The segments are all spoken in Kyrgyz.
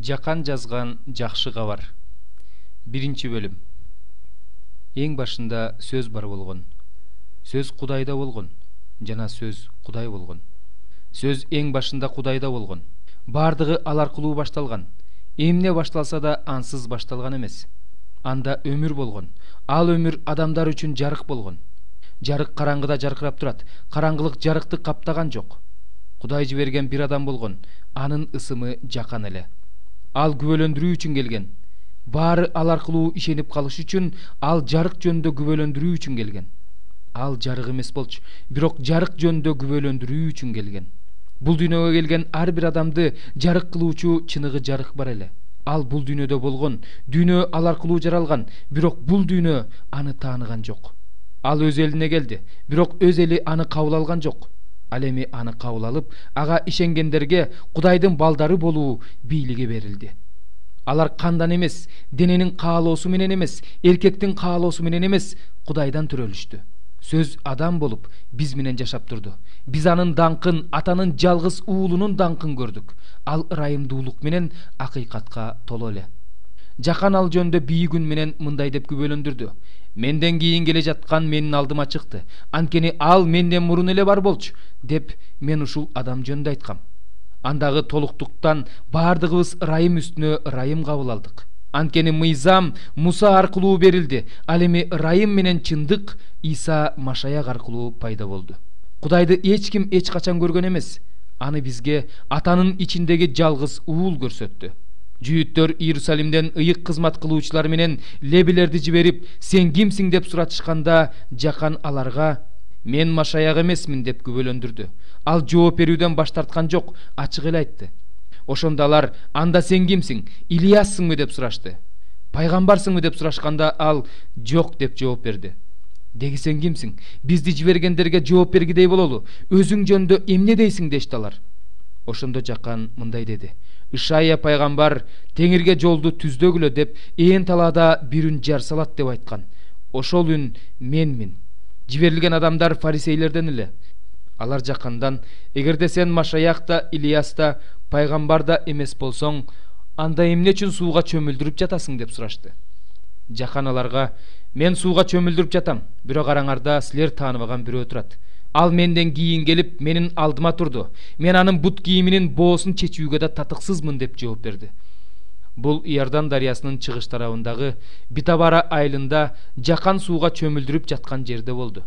Жакан жазган жакшы кабар. Биринчи бөлүм. Эң башында сөз бар болгон. Сөз Кудайда болгон. Жана сөз Кудай болгон. Сөз эң башында Кудайда болгон. Бардыгы ал аркылуу башталган. Эмне башталса да ансыз башталган эмес. Анда өмүр болгон. Ал өмүр адамдар үчүн жарык болгон. Жарык караңгыда жаркырап турат. Караңгылык жарыкты каптаган жок. Кудай жиберген бир адам болгон. Анын ысымы Жакан эле. Ал күбөлөндүрүү үчүн келген. Баары ал аркылуу ишенип калыш үчүн, ал жарык жөнүндө күбөлөндүрүү үчүн келген. Ал жарык эмес болчу, бирок жарык жөнүндө күбөлөндүрүү үчүн келген. Бул дүйнөгө келген ар бир адамды жарык кылуучу чыныгы жарык бар эле. Ал бул дүйнөдө болгон, дүйнө ал аркылуу жаралган, бирок бул дүйнө аны тааныган жок. Ал өз элине келди, бирок өз эли аны кабыл алган жок. Ал эми аны кабыл алып, ага ишенгендерге Кудайдын балдары болуу бийлиги берилди. Алар кандан эмес, дененин каалоосу менен эмес, эркектин каалоосу менен эмес, Кудайдан төрөлүштү. Сөз адам болуп биз менен жашап турду. Биз анын даңкын, атанын жалгыз уулунун даңкын көрдүк. Ал ырайымдуулук менен акыйкатка толо эле. Жакан ал жөндө бийигүн менен мындай деп күбөлөндүрдү: менден кийин келе жаткан менин алдыма чыкты. Анткени ал менден мурун эле бар болчу, деп мен ушул адам жөнүндө айткам. Андагы толуктуктан бардыгыбыз ырайым үстүнө ырайым кабыл алдык. Анткени мыйзам Муса аркылуу берилди. Ал эми ырайым менен чындык Иса Машаяк аркылуу пайда болду. Кудайды эч ким эч качан көргөн эмес. Аны бизге атанын ичиндеги жалгыз уул көрсөттү. Жүйүттөр Иерусалимден ыйык кызмат кылуучулар менен лебилерди жиберип, сен кимсиң деп суратышканда, Жакан аларга мен Машаяк эмесмин деп күбөлөндүрдү. Ал жооп берүүдөн баш тарткан жок, ачык эле айтты. Ошондо алар: анда сен кимсиң? Илияссыңбы деп сурашты. Пайгамбарсыңбы деп сурашканда ал жок деп жооп берди. Деги сен кимсиң? Бизди жибергендерге жооп бергидей бололу. Өзүң жөнүндө эмне дейсиң дешти алар. Ошондо Жакан мындай деди: Ишая пайгамбар теңирге жолду түздөгүлө деп ээн талаада бир үн жар салат деп айткан. Ошол үн менмин. Жиберилген адамдар фарисейлерден эле. Алар Жакандан: эгерде сен Машаяк да, Илияс да, пайгамбар да эмес болсоң, анда эмне үчүн сууга чөмүлдүрүп жатасың деп сурашты. Жакан аларга: мен сууга чөмүлдүрүп жатам, бирок араңарда силер тааныбаган бирөө турат. Ал менден кийин келип менин алдыма турду. Мен анын бут кийиминин боосун чечүүгө да татыксызмын деп жооп берди. Бул Иордан дарыясынын чыгыш тарабындагы Битабара айылында Жакан сууга чөмүлдүрүп жаткан жерде болду.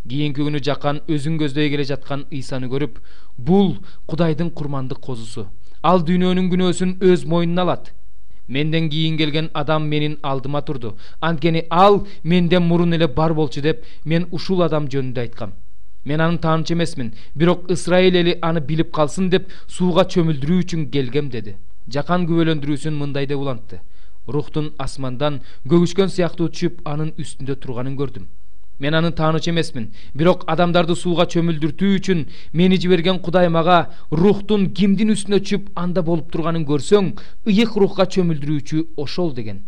Кийинки күнү Жакан өзүн көздөй келе жаткан Исаны көрүп: бул Кудайдын курмандык козусу. Ал дүйнөнүн күнөөсүн өз мойнуна алат. Менден кийин келген адам менин алдыма турду. Анткени ал менден мурун эле бар болчу деп мен ушул адам жөнүндө айткам. Мен анын таанычы эмесмин, бирок Исраил эли аны билип калсын деп сууга чөмүлдүрүү үчүн келгем деди. Жакан күбөлөндүрүүсүн мындай деп улантты: Рухтун асмандан көгүшкөн сыяктуу түшүп анын үстүндө турганын көрдүм. Мен анын таанычы эмесмин, бирок адамдарды сууга чөмүлдүртүү үчүн мени жиберген Кудай мага Рухтун кимдин үстүнө түшүп анда болуп турганын көрсөң, ыйык рухка чөмүлдүрүүчү ошол деген.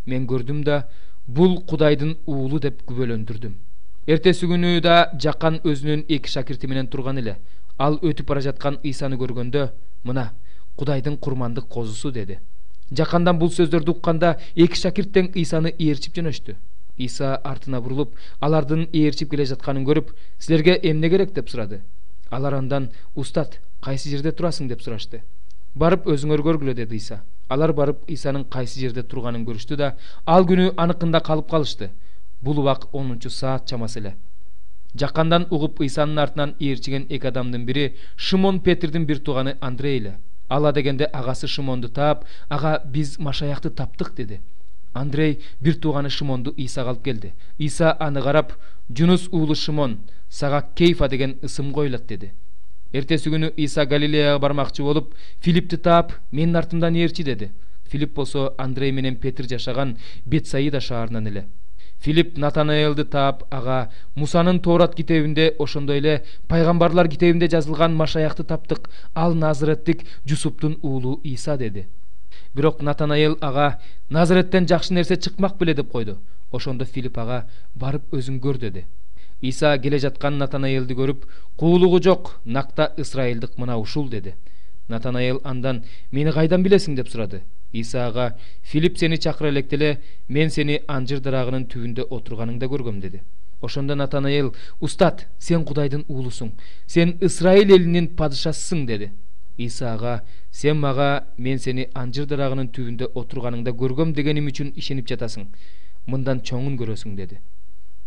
Мен көрдүм да бул Кудайдын уулу деп күбөлөндүрдүм. Эртеси күнү да Жакан өзүнүн эки шакирти менен турган эле. Ал өтүп бара жаткан Исаны көргөндө: мына Кудайдын курмандык козусу деди. Жакандан бул сөздөрдү укканда эки шакирт тең Исаны ээрчип жөнөштү. Иса артына бурулуп, алардын ээрчип келе жатканын көрүп: силерге эмне керек деп сурады. Алар андан: устат, кайсы жерде турасың деп сурашты. Барып өзүңөр көргүлө деди Иса. Алар барып Исанын кайсы жерде турганын көрүштү да ал күнү аныкында калып калышты. Бул убак 10-саат чамасы эле. Жакандан угуп Исанын артынан ээрчиген эки адамдын бири Шимон Петрдин бир тууганы Андрей эле. Ала дегенде агасы Шимонду таап: ага, биз Машаякты таптык деди. Андрей бир тууганы Шимонду Исага алып келди. Иса аны карап: Жунус уулу Шимон, сага Кейфа деген ысым коюлат деди. Эртеси күнү Иса Галилеяга бармакчы болуп Филипти таап: менин артымдан ээрчи деди. Филип болсо Андрей менен Петр жашаган Бетсаида шаарынан эле. Филип Натанаэлди таап ага: Мусанын Тоорат китебинде, ошондой эле пайгамбарлар китебинде жазылган Машаякты таптык, ал Назареттик Жусуптун уулу Иса деди. Бирок Натанаэл ага: Назареттен жакшы нерсе чыкмак беле деп койду. Ошондо Филип ага: барып өзүң көр деди. Иса келе жаткан Натанаэлди көрүп: куулугу жок, накта Исраилдик мына ушул деди. Натанаэл андан: «Мени кайдан билесиң?» деп сурады. Иса ага: «Филипп сени чакыра электеле, мен сени анжыр дарагынын түбүндө отурганыңда көргөм» деди. Ошондо Натанаэл: «Устат, сен Кудайдын уулусуң, сен Исраил элинин падышасысың» деди. Иса ага: «Сен мага мен сени анжыр дарагынын түбүндө отурганыңда көргөм дегеним үчүн ишенип жатасың. Мындан чоңун көрөсүң» деди.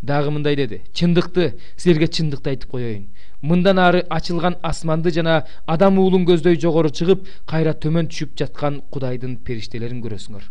Дагы мындай деди: «Чындыкты, силерге чындыкты айтып коеюн. Мындан ары ачылган асманды жана адам уулун көздөй жогору чыгып, кайра төмөн түшүп жаткан Кудайдын периштелерин көрөсүңөр.